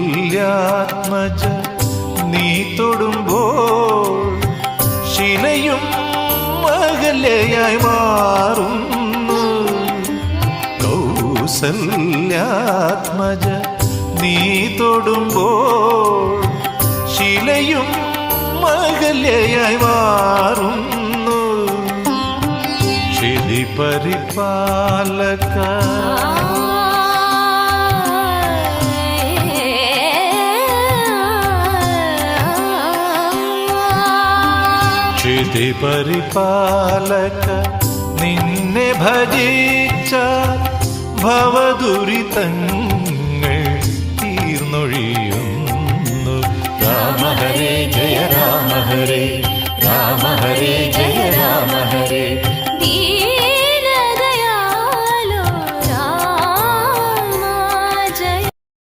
കൗസല്യാത്മജ നീ തൊടുമ്പോൾ ശിലയും അകലയായി മാറുന്നു. കൗസല്യാത്മജ നീ തൊടുമ്പോൾ ശിലയും അകലയായി മാറുന്നു. ക്ഷിതി പരിപാലക ക്ഷിതി പരിപാലക നിന്നെ ഭജിച്ച ഭവദുരിതങ്ങൾ